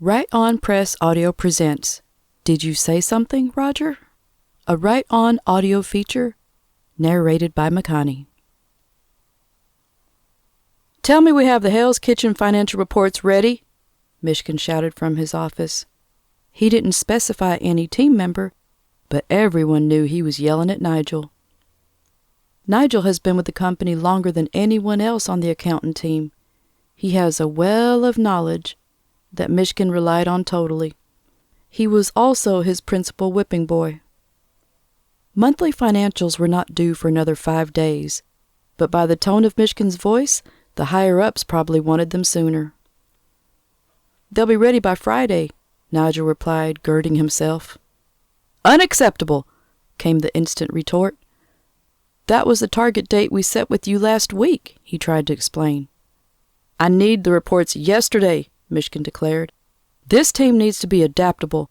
Right On Press Audio presents Did You Say Something, Roger? A Right On audio feature narrated by Makani. Tell me we have the Hell's Kitchen financial reports ready, Mishkin shouted from his office. He didn't specify any team member, but everyone knew he was yelling at Nigel. Nigel has been with the company longer than anyone else on the accountant team. He has a well of knowledge that Mishkin relied on totally. He was also his principal whipping boy. Monthly financials were not due for another 5 days, but by the tone of Mishkin's voice, the higher-ups probably wanted them sooner. They'll be ready by Friday, Nigel replied, girding himself. Unacceptable, came the instant retort. That was the target date we set with you last week, he tried to explain. I need the reports yesterday, Mishkin declared. This team needs to be adaptable.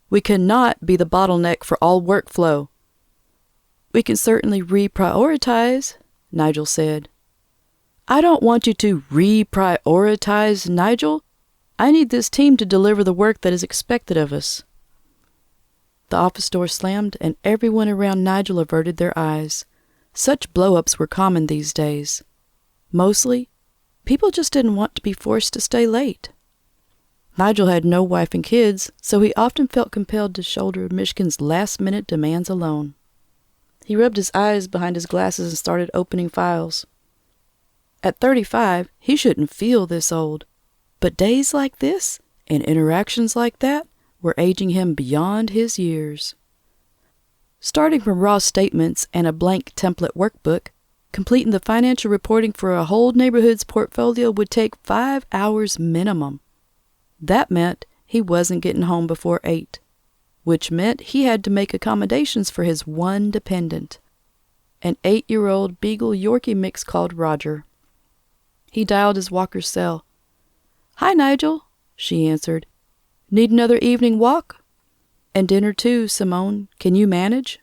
We cannot be the bottleneck for all workflow. We can certainly reprioritize, Nigel said. I don't want you to reprioritize, Nigel. I need this team to deliver the work that is expected of us. The office door slammed, and everyone around Nigel averted their eyes. Such blow-ups were common these days. Mostly, people just didn't want to be forced to stay late. Nigel had no wife and kids, so he often felt compelled to shoulder Mishkin's last-minute demands alone. He rubbed his eyes behind his glasses and started opening files. At 35, he shouldn't feel this old, but days like this and interactions like that were aging him beyond his years. Starting from raw statements and a blank template workbook, completing the financial reporting for a whole neighborhood's portfolio would take 5 hours minimum. That meant he wasn't getting home before 8, which meant he had to make accommodations for his one dependent, an 8-year-old Beagle Yorkie mix called Roger. He dialed his walker's cell. Hi, Nigel, she answered. Need another evening walk? And dinner too, Simone. Can you manage?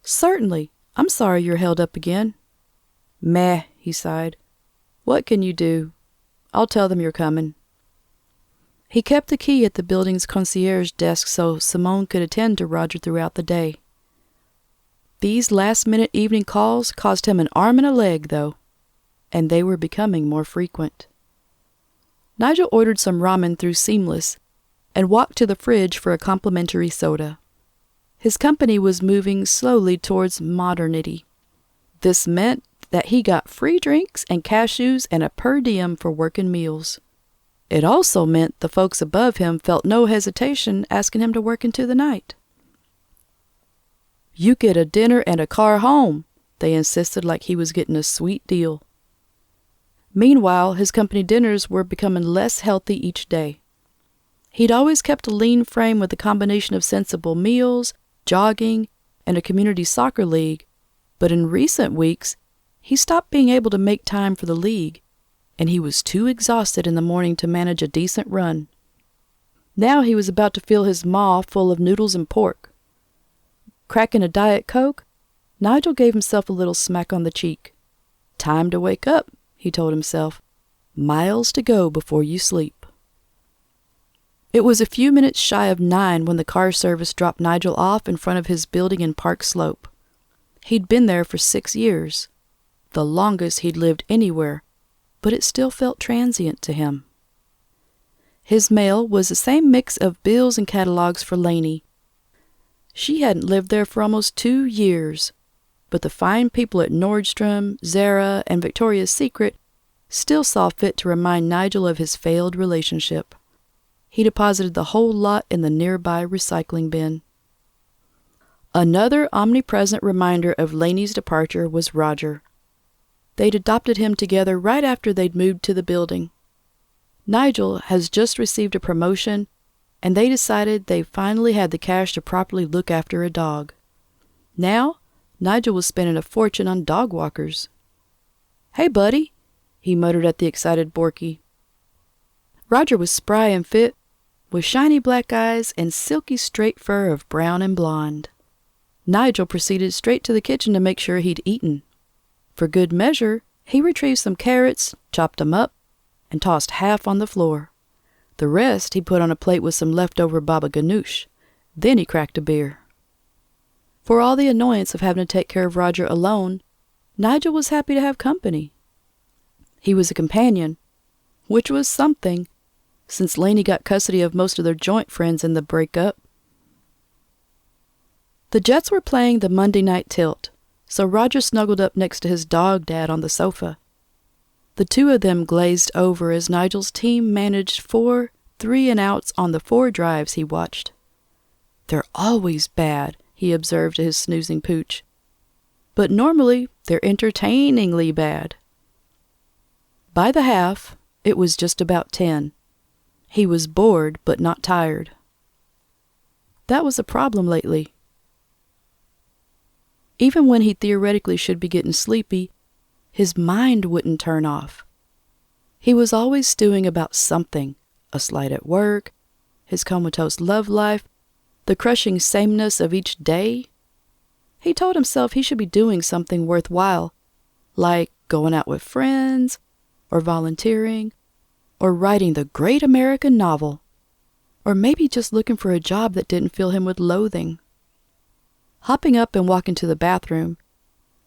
Certainly. I'm sorry you're held up again. Meh, he sighed. What can you do? I'll tell them you're coming. He kept the key at the building's concierge desk so Simone could attend to Roger throughout the day. These last-minute evening calls cost him an arm and a leg, though, and they were becoming more frequent. Nigel ordered some ramen through Seamless and walked to the fridge for a complimentary soda. His company was moving slowly towards modernity. This meant that he got free drinks and cashews and a per diem for working meals. It also meant the folks above him felt no hesitation asking him to work into the night. You get a dinner and a car home, they insisted like he was getting a sweet deal. Meanwhile, his company dinners were becoming less healthy each day. He'd always kept a lean frame with a combination of sensible meals, jogging, and a community soccer league, but in recent weeks, he stopped being able to make time for the league, and he was too exhausted in the morning to manage a decent run. Now he was about to fill his maw full of noodles and pork. Cracking a Diet Coke, Nigel gave himself a little smack on the cheek. Time to wake up, he told himself. Miles to go before you sleep. It was a few minutes shy of 9 when the car service dropped Nigel off in front of his building in Park Slope. He'd been there for 6 years, the longest he'd lived anywhere, but it still felt transient to him. His mail was the same mix of bills and catalogs for Lainey. She hadn't lived there for almost 2 years, but the fine people at Nordstrom, Zara, and Victoria's Secret still saw fit to remind Nigel of his failed relationship. He deposited the whole lot in the nearby recycling bin. Another omnipresent reminder of Lainey's departure was Roger. They'd adopted him together right after they'd moved to the building. Nigel has just received a promotion, and they decided they finally had the cash to properly look after a dog. Now, Nigel was spending a fortune on dog walkers. Hey, buddy, he muttered at the excited Borky. Roger was spry and fit, with shiny black eyes and silky straight fur of brown and blonde. Nigel proceeded straight to the kitchen to make sure he'd eaten. For good measure, he retrieved some carrots, chopped them up, and tossed half on the floor. The rest he put on a plate with some leftover baba ganoush. Then he cracked a beer. For all the annoyance of having to take care of Roger alone, Nigel was happy to have company. He was a companion, which was something, since Laney got custody of most of their joint friends in the breakup. The Jets were playing the Monday night tilt, so Roger snuggled up next to his dog dad on the sofa. The two of them glazed over as Nigel's team managed 4 3-and-outs on the 4 drives he watched. "They're always bad," he observed to his snoozing pooch. "But normally, they're entertainingly bad." By the half, it was just about 10. He was bored but not tired. That was a problem lately. Even when he theoretically should be getting sleepy, his mind wouldn't turn off. He was always stewing about something, a slight at work, his comatose love life, the crushing sameness of each day. He told himself he should be doing something worthwhile, like going out with friends, or volunteering, or writing the great American novel, or maybe just looking for a job that didn't fill him with loathing. Hopping up and walking to the bathroom,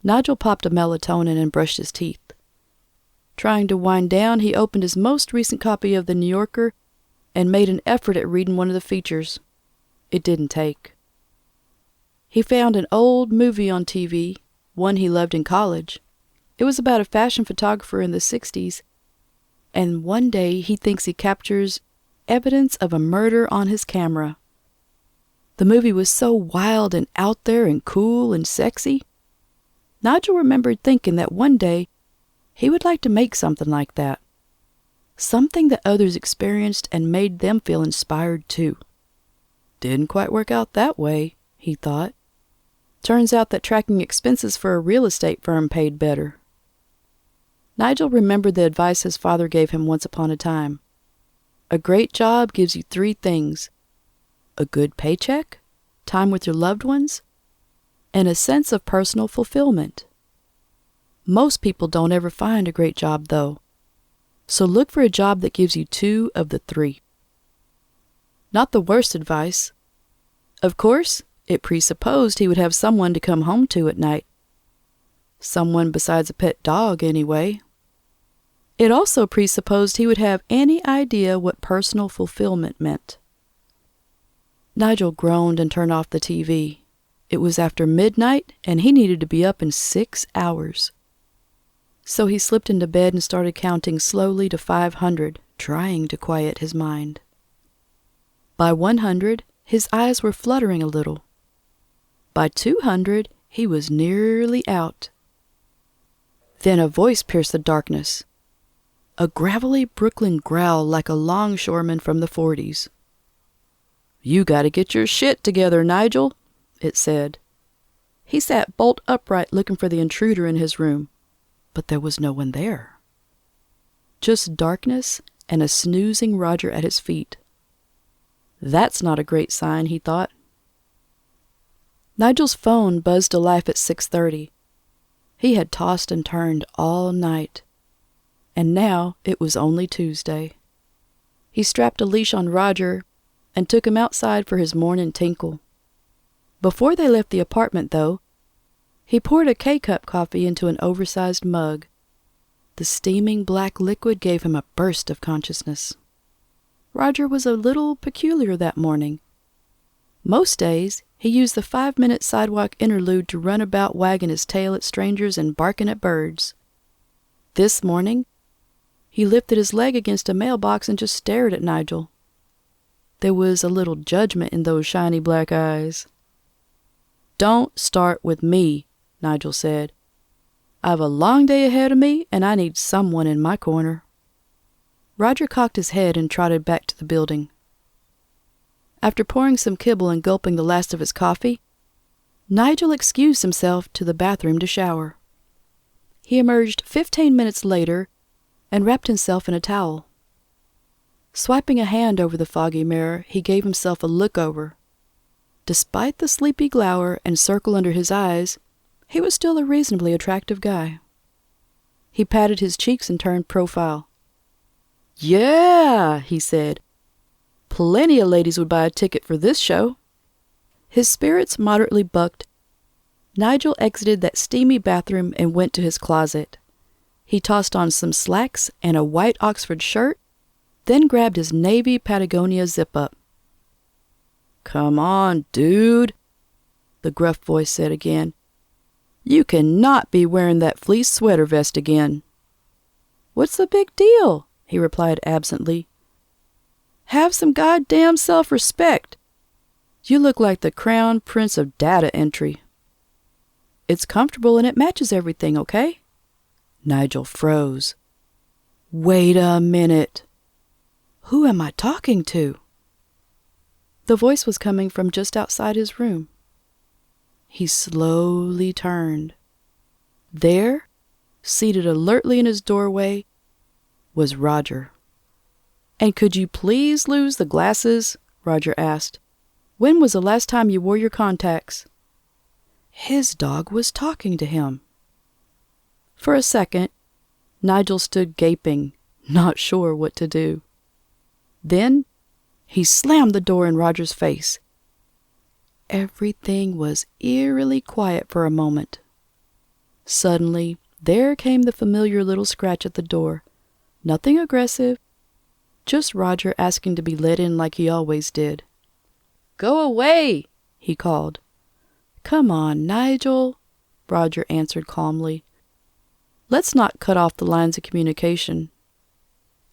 Nigel popped a melatonin and brushed his teeth. Trying to wind down, he opened his most recent copy of The New Yorker and made an effort at reading one of the features. It didn't take. He found an old movie on TV, one he loved in college. It was about a fashion photographer in the 60s, and one day he thinks he captures evidence of a murder on his camera. The movie was so wild and out there and cool and sexy. Nigel remembered thinking that one day he would like to make something like that. Something that others experienced and made them feel inspired too. Didn't quite work out that way, he thought. Turns out that tracking expenses for a real estate firm paid better. Nigel remembered the advice his father gave him once upon a time. A great job gives you 3 things: a good paycheck, time with your loved ones, and a sense of personal fulfillment. Most people don't ever find a great job, though. So look for a job that gives you 2 of the 3. Not the worst advice. Of course, it presupposed he would have someone to come home to at night. Someone besides a pet dog, anyway. It also presupposed he would have any idea what personal fulfillment meant. Nigel groaned and turned off the TV. It was after midnight, and he needed to be up in 6 hours. So he slipped into bed and started counting slowly to 500, trying to quiet his mind. By 100, his eyes were fluttering a little. By 200, he was nearly out. Then a voice pierced the darkness. A gravelly Brooklyn growl like a longshoreman from the 40s. "You gotta get your shit together, Nigel," it said. He sat bolt upright looking for the intruder in his room, but there was no one there. Just darkness and a snoozing Roger at his feet. That's not a great sign, he thought. Nigel's phone buzzed to life at 6:30. He had tossed and turned all night, and now it was only Tuesday. He strapped a leash on Roger and took him outside for his morning tinkle. Before they left the apartment, though, he poured a K-cup coffee into an oversized mug. The steaming black liquid gave him a burst of consciousness. Roger was a little peculiar that morning. Most days, he used the 5-minute sidewalk interlude to run about wagging his tail at strangers and barking at birds. This morning, he lifted his leg against a mailbox and just stared at Nigel. There was a little judgment in those shiny black eyes. "Don't start with me," Nigel said. "I've a long day ahead of me, and I need someone in my corner." Roger cocked his head and trotted back to the building. After pouring some kibble and gulping the last of his coffee, Nigel excused himself to the bathroom to shower. He emerged 15 minutes later and wrapped himself in a towel. Swiping a hand over the foggy mirror, he gave himself a look-over. Despite the sleepy glower and circle under his eyes, he was still a reasonably attractive guy. He patted his cheeks and turned profile. "Yeah," he said. Plenty of ladies would buy a ticket for this show. His spirits moderately bucked. Nigel exited that steamy bathroom and went to his closet. He tossed on some slacks and a white Oxford shirt, then grabbed his navy Patagonia zip-up. "Come on, dude," the gruff voice said again. "You cannot be wearing that fleece sweater vest again." "What's the big deal?" he replied absently. "Have some goddamn self-respect. You look like the crown prince of data entry." "It's comfortable and it matches everything, okay?" Nigel froze. "Wait a minute. Who am I talking to?" The voice was coming from just outside his room. He slowly turned. There, seated alertly in his doorway, was Roger. "And could you please lose the glasses?" Roger asked. "When was the last time you wore your contacts?" His dog was talking to him. For a second, Nigel stood gaping, not sure what to do. Then, he slammed the door in Roger's face. Everything was eerily quiet for a moment. Suddenly, there came the familiar little scratch at the door. Nothing aggressive, just Roger asking to be let in like he always did. "Go away!" he called. "Come on, Nigel," Roger answered calmly. "Let's not cut off the lines of communication."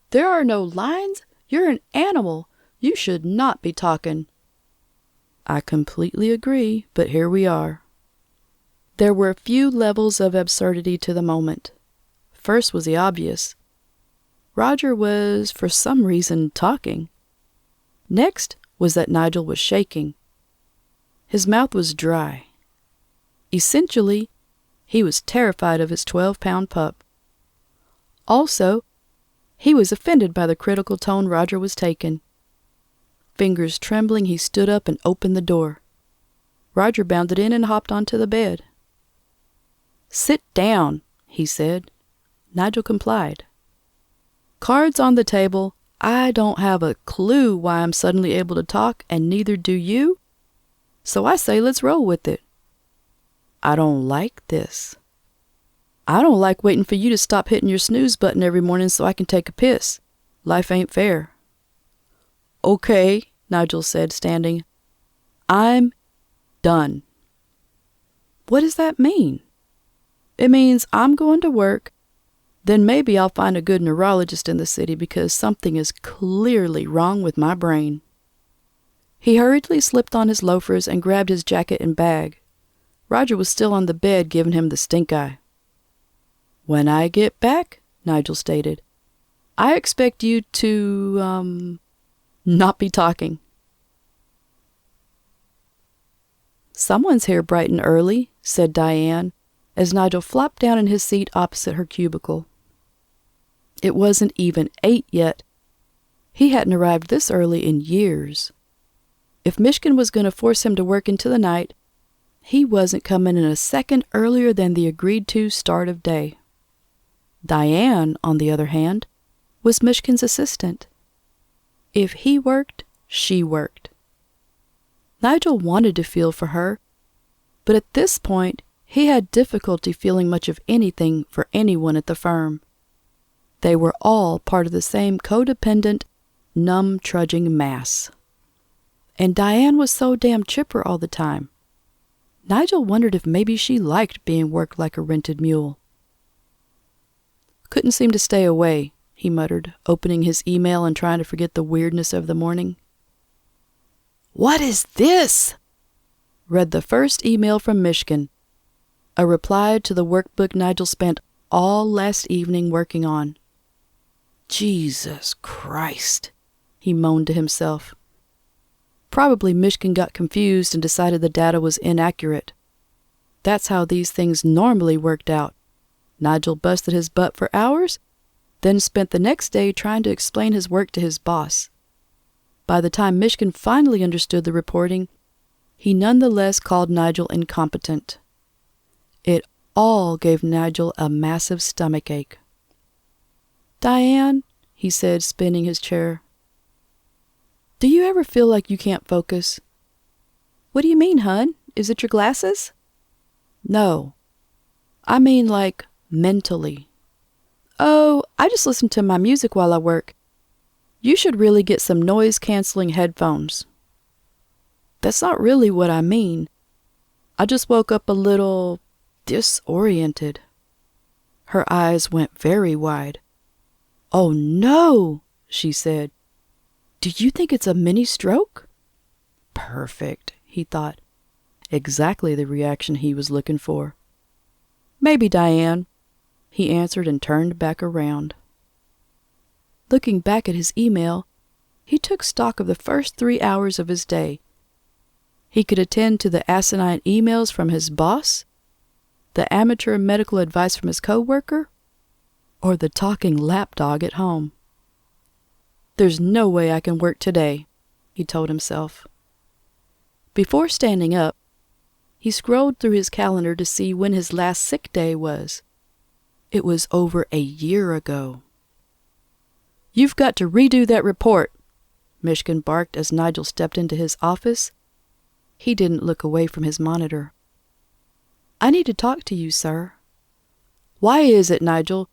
"There are no lines. You're an animal. You should not be talking." "I completely agree, but here we are." There were a few levels of absurdity to the moment. First was the obvious. Roger was, for some reason, talking. Next was that Nigel was shaking. His mouth was dry. Essentially, he was terrified of his 12-pound pup. Also, he was offended by the critical tone Roger was taking. Fingers trembling, he stood up and opened the door. Roger bounded in and hopped onto the bed. "Sit down," he said. Nigel complied. "Cards on the table. I don't have a clue why I'm suddenly able to talk, and neither do you. So I say let's roll with it." "I don't like this." "I don't like waiting for you to stop hitting your snooze button every morning so I can take a piss. Life ain't fair." "Okay," Nigel said, standing. "I'm done." "What does that mean?" "It means I'm going to work. Then maybe I'll find a good neurologist in the city because something is clearly wrong with my brain." He hurriedly slipped on his loafers and grabbed his jacket and bag. Roger was still on the bed giving him the stink eye. "When I get back," Nigel stated, "I expect you to, not be talking." "Someone's here bright and early," said Diane, as Nigel flopped down in his seat opposite her cubicle. It wasn't even 8 yet. He hadn't arrived this early in years. If Mishkin was going to force him to work into the night, he wasn't coming in a second earlier than the agreed-to start of day. Diane, on the other hand, was Mishkin's assistant. If he worked, she worked. Nigel wanted to feel for her, but at this point, he had difficulty feeling much of anything for anyone at the firm. They were all part of the same codependent, numb, trudging mass. And Diane was so damn chipper all the time. Nigel wondered if maybe she liked being worked like a rented mule. "Couldn't seem to stay away," he muttered, opening his email and trying to forget the weirdness of the morning. "What is this?" read the first email from Mishkin, a reply to the workbook Nigel spent all last evening working on. "Jesus Christ," he moaned to himself. Probably Mishkin got confused and decided the data was inaccurate. That's how these things normally worked out. Nigel busted his butt for hours, then spent the next day trying to explain his work to his boss. By the time Mishkin finally understood the reporting, he nonetheless called Nigel incompetent. It all gave Nigel a massive stomachache. "Diane," he said, spinning his chair. Do you ever feel like you can't focus? What do you mean, hun? Is it your glasses? No. I mean like mentally. Oh, I just listen to my music while I work. You should really get some noise-canceling headphones. That's not really what I mean. I just woke up a little disoriented. Her eyes went very wide. Oh no, she said. Do you think it's a mini stroke? Perfect, he thought. Exactly the reaction he was looking for. Maybe, Diane, he answered and turned back around. Looking back at his email, he took stock of the first 3 hours of his day. He could attend to the asinine emails from his boss, the amateur medical advice from his coworker, or the talking lapdog at home. There's no way I can work today, he told himself. Before standing up, he scrolled through his calendar to see when his last sick day was. It was over a year ago. You've got to redo that report, Mishkin barked as Nigel stepped into his office. He didn't look away from his monitor. I need to talk to you, sir. Why is it, Nigel,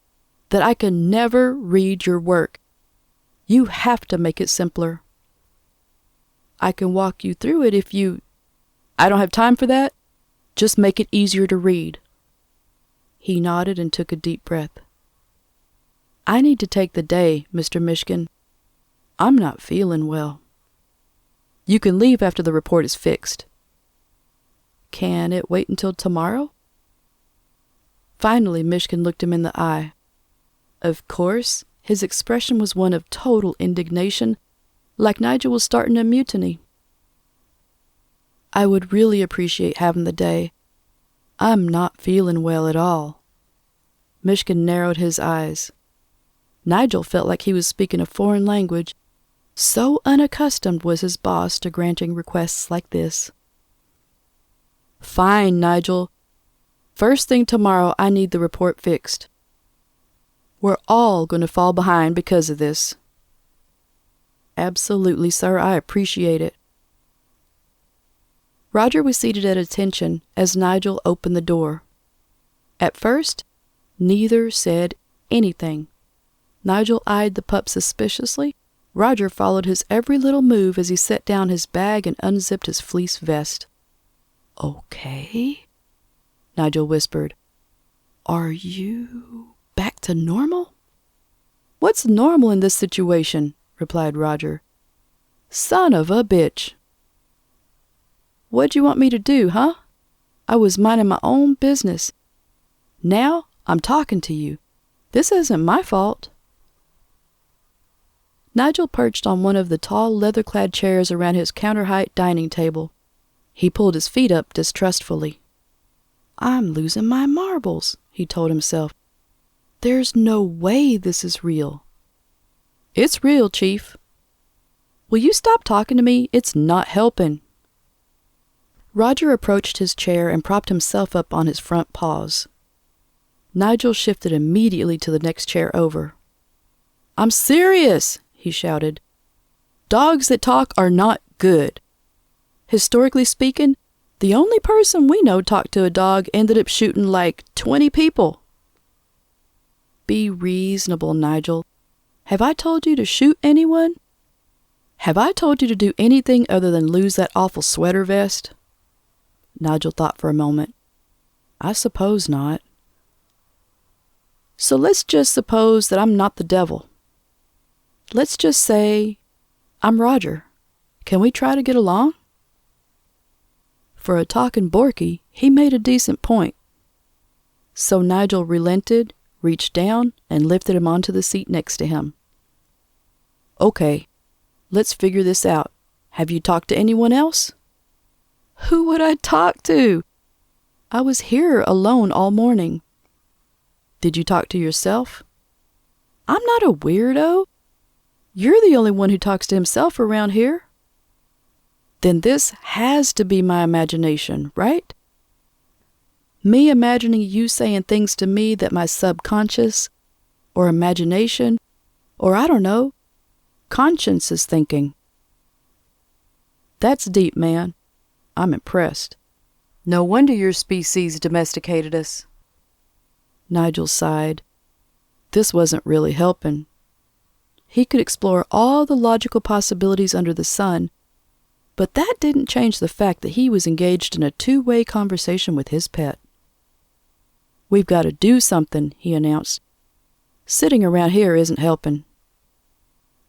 that I can never read your work? You have to make it simpler. I can walk you through it if you... I don't have time for that. Just make it easier to read. He nodded and took a deep breath. I need to take the day, Mr. Mishkin. I'm not feeling well. You can leave after the report is fixed. Can it wait until tomorrow? Finally, Mishkin looked him in the eye. Of course, his expression was one of total indignation, like Nigel was starting a mutiny. I would really appreciate having the day. I'm not feeling well at all. Mishkin narrowed his eyes. Nigel felt like he was speaking a foreign language. So unaccustomed was his boss to granting requests like this. Fine, Nigel. First thing tomorrow, I need the report fixed. We're all going to fall behind because of this. Absolutely, sir. I appreciate it. Roger was seated at attention as Nigel opened the door. At first, neither said anything. Nigel eyed the pup suspiciously. Roger followed his every little move as he set down his bag and unzipped his fleece vest. Okay, Nigel whispered. Are you back to normal? What's normal in this situation? Replied Roger. Son of a bitch. What'd you want me to do, huh? I was minding my own business. Now I'm talking to you. This isn't my fault. Nigel perched on one of the tall leather-clad chairs around his counter-height dining table. He pulled his feet up distrustfully. I'm losing my marbles, he told himself. There's no way this is real. It's real, Chief. Will you stop talking to me? It's not helping. Roger approached his chair and propped himself up on his front paws. Nigel shifted immediately to the next chair over. I'm serious, he shouted. Dogs that talk are not good. Historically speaking, the only person we know talked to a dog ended up shooting like 20 people. Be reasonable, Nigel. Have I told you to shoot anyone? Have I told you to do anything other than lose that awful sweater vest? Nigel thought for a moment. I suppose not. So let's just suppose that I'm not the devil. Let's just say I'm Roger. Can we try to get along? For a talking Borky, he made a decent point. So Nigel relented, reached down, and lifted him onto the seat next to him. Okay, let's figure this out. Have you talked to anyone else? Who would I talk to? I was here alone all morning. Did you talk to yourself? I'm not a weirdo. You're the only one who talks to himself around here. Then this has to be my imagination, right? Me imagining you saying things to me that my subconscious, or imagination, or I don't know, conscience is thinking. That's deep, man. I'm impressed. No wonder your species domesticated us. Nigel sighed. This wasn't really helping. He could explore all the logical possibilities under the sun, but that didn't change the fact that he was engaged in a two-way conversation with his pet. We've got to do something, he announced. Sitting around here isn't helping.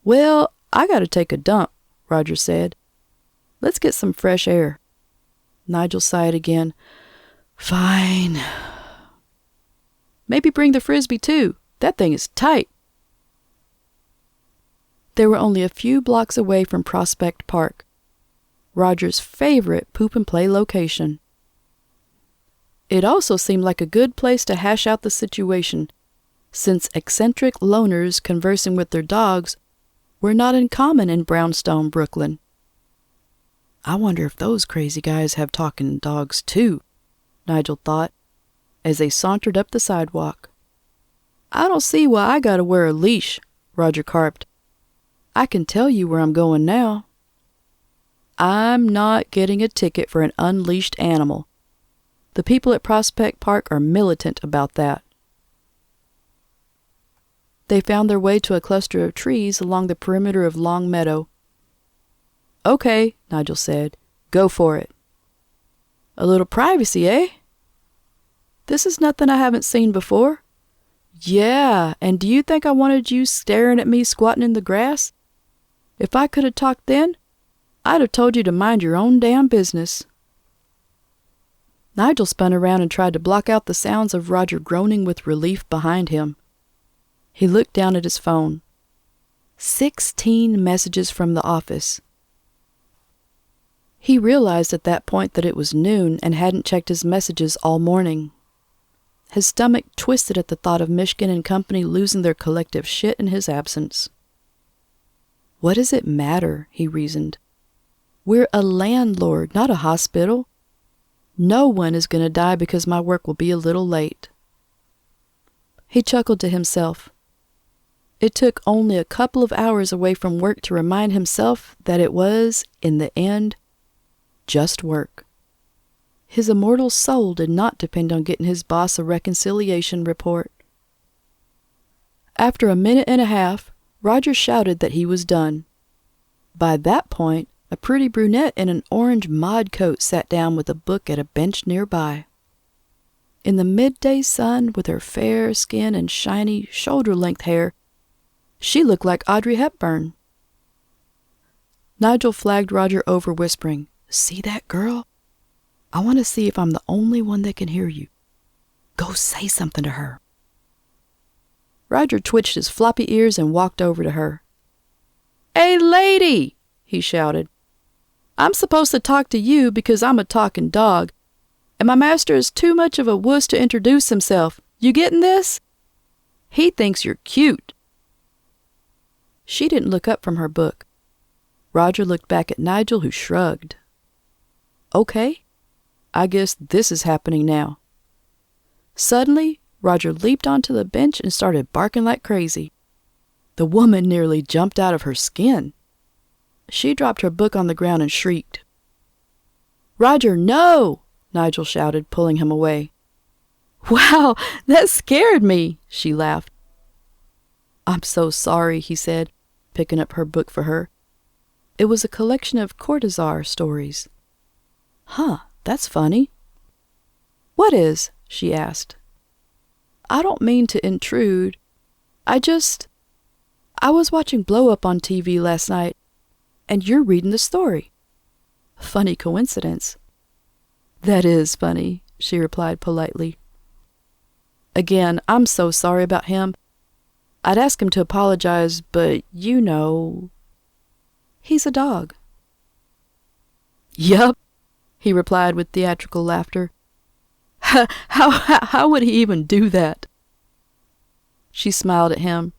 Well, I got to take a dump, Roger said. Let's get some fresh air. Nigel sighed again. Fine. Maybe bring the Frisbee too. That thing is tight. They were only a few blocks away from Prospect Park, Roger's favorite poop-and-play location. It also seemed like a good place to hash out the situation, since eccentric loners conversing with their dogs were not uncommon in Brownstone, Brooklyn. I wonder if those crazy guys have talking dogs too, Nigel thought, as they sauntered up the sidewalk. I don't see why I gotta wear a leash, Roger carped. I can tell you where I'm going now. I'm not getting a ticket for an unleashed animal. The people at Prospect Park are militant about that. They found their way to a cluster of trees along the perimeter of Long Meadow. Okay, Nigel said. Go for it. A little privacy, eh? This is nothing I haven't seen before. Yeah, and do you think I wanted you staring at me squatting in the grass? If I could have talked then, I'd have told you to mind your own damn business. Nigel spun around and tried to block out the sounds of Roger groaning with relief behind him. He looked down at his phone. 16 messages from the office. He realized at that point that it was noon and hadn't checked his messages all morning. His stomach twisted at the thought of Mishkin and company losing their collective shit in his absence. What does it matter, he reasoned. We're a landlord, not a hospital. No one is going to die because my work will be a little late. He chuckled to himself. It took only a couple of hours away from work to remind himself that it was, in the end, just work. His immortal soul did not depend on getting his boss a reconciliation report. After a minute and a half, Roger shouted that he was done. By that point, a pretty brunette in an orange mod coat sat down with a book at a bench nearby. In the midday sun, with her fair skin and shiny, shoulder-length hair, she looked like Audrey Hepburn. Nigel flagged Roger over, whispering, "See that girl? I want to see if I'm the only one that can hear you. Go say something to her." Roger twitched his floppy ears and walked over to her. "Hey, lady!" he shouted. "I'm supposed to talk to you because I'm a talking dog, and my master is too much of a wuss to introduce himself. You getting this? He thinks you're cute." She didn't look up from her book. Roger looked back at Nigel, who shrugged. Okay, I guess this is happening now. Suddenly, Roger leaped onto the bench and started barking like crazy. The woman nearly jumped out of her skin. She dropped her book on the ground and shrieked. "Roger, no!" Nigel shouted, pulling him away. "Wow, that scared me," she laughed. "I'm so sorry," he said, picking up her book for her. It was a collection of Cortazar stories. "Huh, that's funny." "What is?" she asked. "I don't mean to intrude. I was watching Blow Up on TV last night, and you're reading the story. Funny coincidence." "That is funny," she replied politely. "Again, I'm so sorry about him. I'd ask him to apologize, but you know, he's a dog." "Yup," he replied with theatrical laughter. How would he even do that?" She smiled at him.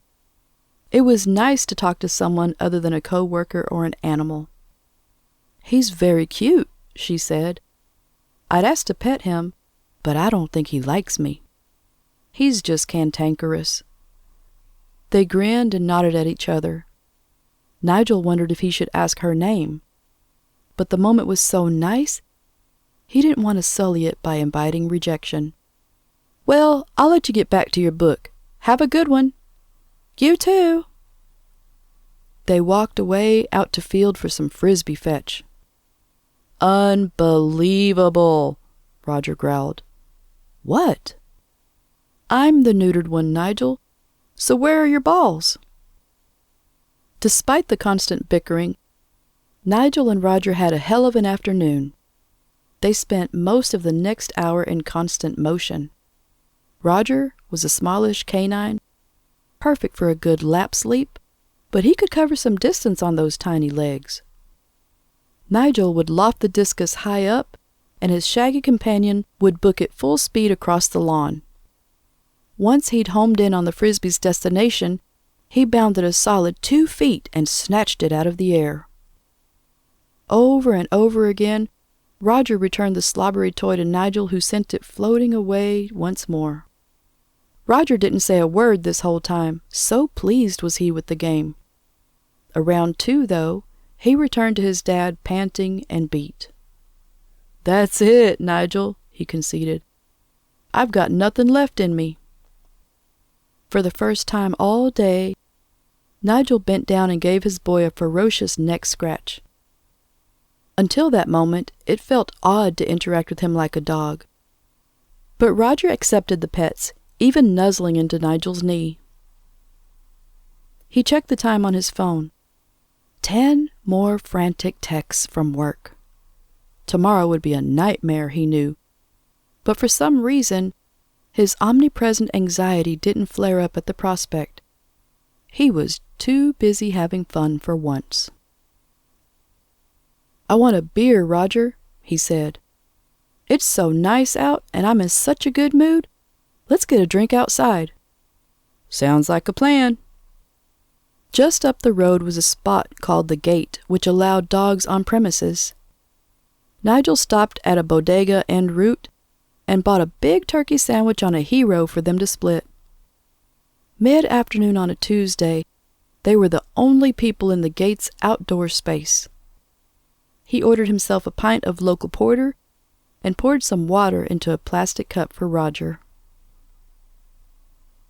It was nice to talk to someone other than a co-worker or an animal. "He's very cute," she said. "I'd ask to pet him, but I don't think he likes me. He's just cantankerous." They grinned and nodded at each other. Nigel wondered if he should ask her name. but the moment was so nice, he didn't want to sully it by inviting rejection. "Well, I'll let you get back to your book. Have a good one." "You too." They walked away out to field for some frisbee fetch. "Unbelievable," Roger growled. "What?" "I'm the neutered one, Nigel. So where are your balls?" Despite the constant bickering, Nigel and Roger had a hell of an afternoon. They spent most of the next hour in constant motion. Roger was a smallish canine, perfect for a good lap sleep, but he could cover some distance on those tiny legs. Nigel would loft the discus high up, and his shaggy companion would book it full speed across the lawn. Once he'd homed in on the frisbee's destination, he bounded a solid 2 feet and snatched it out of the air. Over and over again, Roger returned the slobbery toy to Nigel, who sent it floating away once more. Roger didn't say a word this whole time, so pleased was he with the game. Around 2, though, he returned to his dad panting and beat. "That's it, Nigel," he conceded. "I've got nothing left in me." For the first time all day, Nigel bent down and gave his boy a ferocious neck scratch. Until that moment, it felt odd to interact with him like a dog. But Roger accepted the pets, even nuzzling into Nigel's knee. He checked the time on his phone. 10 more frantic texts from work. Tomorrow would be a nightmare, he knew. But for some reason, his omnipresent anxiety didn't flare up at the prospect. He was too busy having fun for once. "I want a beer, Roger," he said. "It's so nice out, and I'm in such a good mood. Let's get a drink outside." "Sounds like a plan." Just up the road was a spot called the Gate, which allowed dogs on premises. Nigel stopped at a bodega en route and bought a big turkey sandwich on a hero for them to split. Mid-afternoon on a Tuesday, they were the only people in the Gate's outdoor space. He ordered himself a pint of local porter and poured some water into a plastic cup for Roger.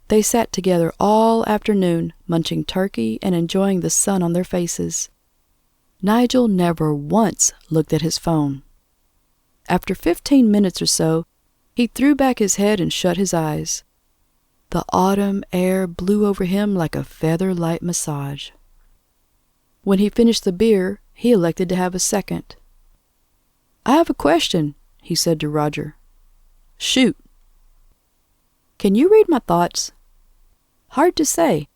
They sat together all afternoon, munching turkey and enjoying the sun on their faces. Nigel never once looked at his phone. After 15 minutes or so, he threw back his head and shut his eyes. The autumn air blew over him like a feather-light massage. When he finished the beer, he elected to have a second. "I have a question," he said to Roger. "Shoot." "Can you read my thoughts?" "Hard to say.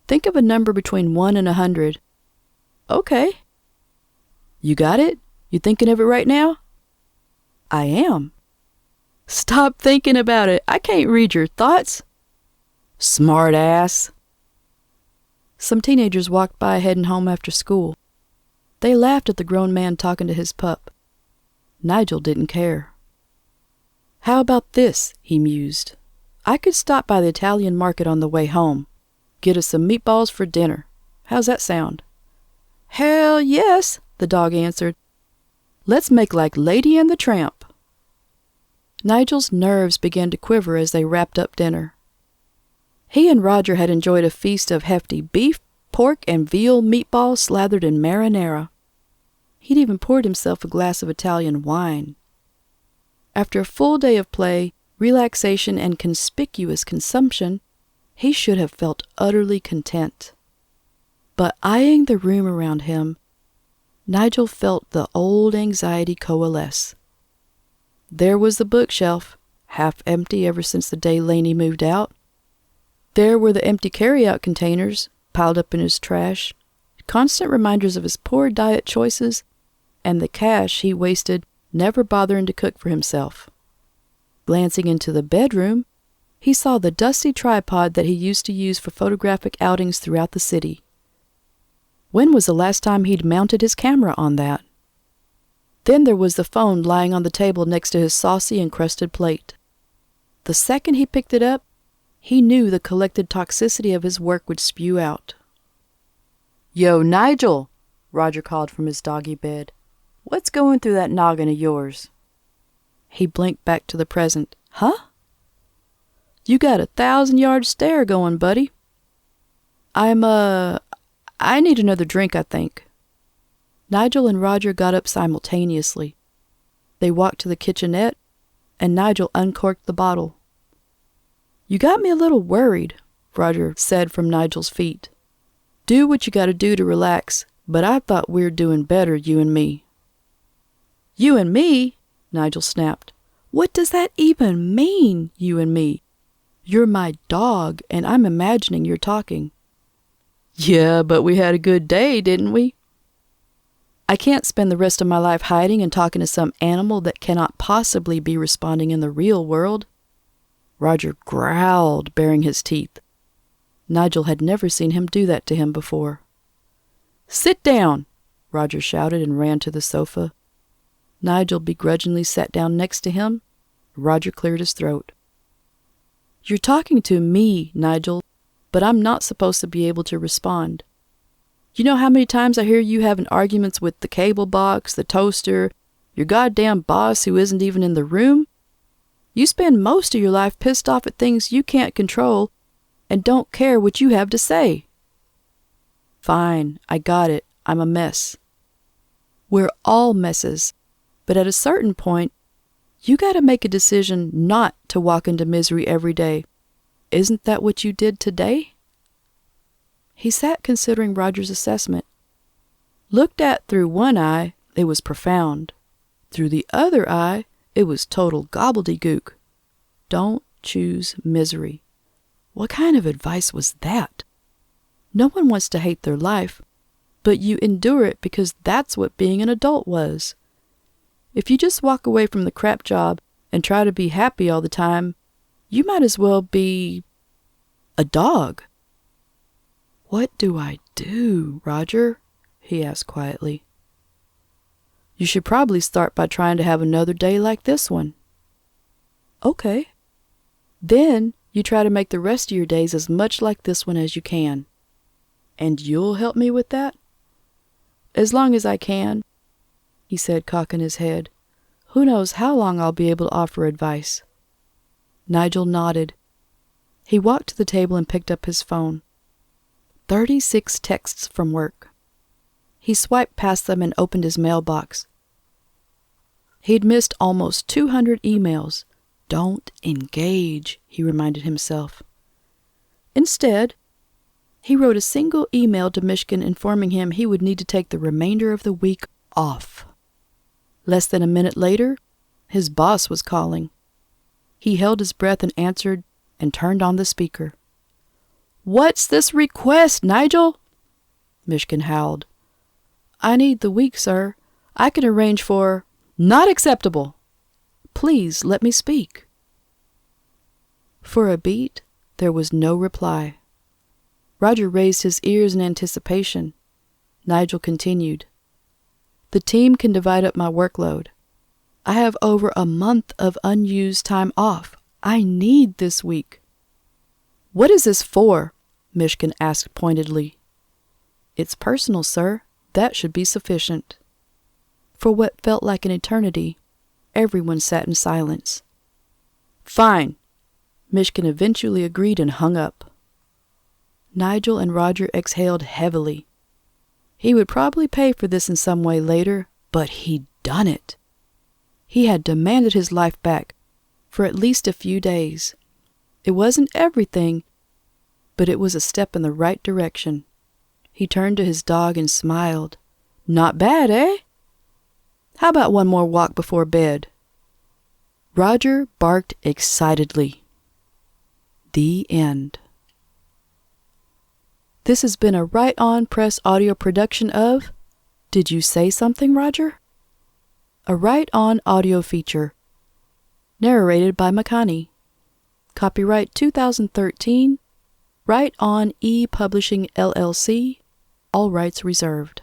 Think of a number between 1 and 100. "Okay." "You got it? You thinking of it right now?" "I am." "Stop thinking about it. I can't read your thoughts." "Smart ass." Some teenagers walked by heading home after school. They laughed at the grown man talking to his pup. Nigel didn't care. "How about this?" he mused. "I could stop by the Italian market on the way home. Get us some meatballs for dinner. How's that sound?" "Hell yes," the dog answered. "Let's make like Lady and the Tramp." Nigel's nerves began to quiver as they wrapped up dinner. He and Roger had enjoyed a feast of hefty beef, pork, and veal meatballs slathered in marinara. He'd even poured himself a glass of Italian wine. After a full day of play, relaxation, and conspicuous consumption, he should have felt utterly content. But eyeing the room around him, Nigel felt the old anxiety coalesce. There was the bookshelf, half empty ever since the day Laney moved out. There were the empty carry-out containers, piled up in his trash, constant reminders of his poor diet choices, and the cash he wasted never bothering to cook for himself. Glancing into the bedroom, he saw the dusty tripod that he used to use for photographic outings throughout the city. When was the last time he'd mounted his camera on that? Then there was the phone lying on the table next to his saucy and crusted plate. The second he picked it up, he knew the collected toxicity of his work would spew out. "Yo, Nigel," Roger called from his doggy bed. What's going through that noggin of yours? He blinked back to the present. Huh? You got 1,000-yard stare going, buddy. I need another drink, I think. Nigel and Roger got up simultaneously. They walked to the kitchenette, and Nigel uncorked the bottle. You got me a little worried, Roger said from Nigel's feet. Do what you gotta do to relax, but I thought we were doing better, you and me. You and me? Nigel snapped. What does that even mean, you and me? You're my dog, and I'm imagining you're talking. Yeah, but we had a good day, didn't we? I can't spend the rest of my life hiding and talking to some animal that cannot possibly be responding in the real world. Roger growled, baring his teeth. Nigel had never seen him do that to him before. Sit down, Roger shouted and ran to the sofa. Nigel begrudgingly sat down next to him. Roger cleared his throat. You're talking to me, Nigel, but I'm not supposed to be able to respond. You know how many times I hear you having arguments with the cable box, the toaster, your goddamn boss who isn't even in the room? You spend most of your life pissed off at things you can't control and don't care what you have to say. Fine, I got it. I'm a mess. We're all messes, but at a certain point, you gotta make a decision not to walk into misery every day. Isn't that what you did today? He sat considering Roger's assessment. Looked at through one eye, it was profound. Through the other eye, it was total gobbledygook. Don't choose misery. What kind of advice was that? No one wants to hate their life, but you endure it because that's what being an adult was. If you just walk away from the crap job and try to be happy all the time, you might as well be a dog. What do I do, Roger? He asked quietly. You should probably start by trying to have another day like this one. Okay. Then you try to make the rest of your days as much like this one as you can. And you'll help me with that? As long as I can, he said, cocking his head. Who knows how long I'll be able to offer advice. Nigel nodded. He walked to the table and picked up his phone. 36 texts from work. He swiped past them and opened his mailbox. He'd missed almost 200 emails. Don't engage, he reminded himself. Instead, he wrote a single email to Mishkin informing him he would need to take the remainder of the week off. Less than a minute later, his boss was calling. He held his breath and answered and turned on the speaker. What's this request, Nigel? Mishkin howled. I need the week, sir. I can arrange for... Not acceptable. Please let me speak. For a beat, there was no reply. Roger raised his ears in anticipation. Nigel continued. The team can divide up my workload. I have over a month of unused time off. I need this week. What is this for? Mishkin asked pointedly. It's personal, sir. That should be sufficient. For what felt like an eternity, everyone sat in silence. Fine. Mishkin eventually agreed and hung up. Nigel and Roger exhaled heavily. He would probably pay for this in some way later, but he'd done it. He had demanded his life back for at least a few days. It wasn't everything, but it was a step in the right direction. He turned to his dog and smiled. Not bad, eh? How about one more walk before bed? Roger barked excitedly. The end. This has been a Right On Press audio production of Did You Say Something, Roger? A Right On audio feature. Narrated by Makani. Copyright 2013. Right On E Publishing LLC. All rights reserved.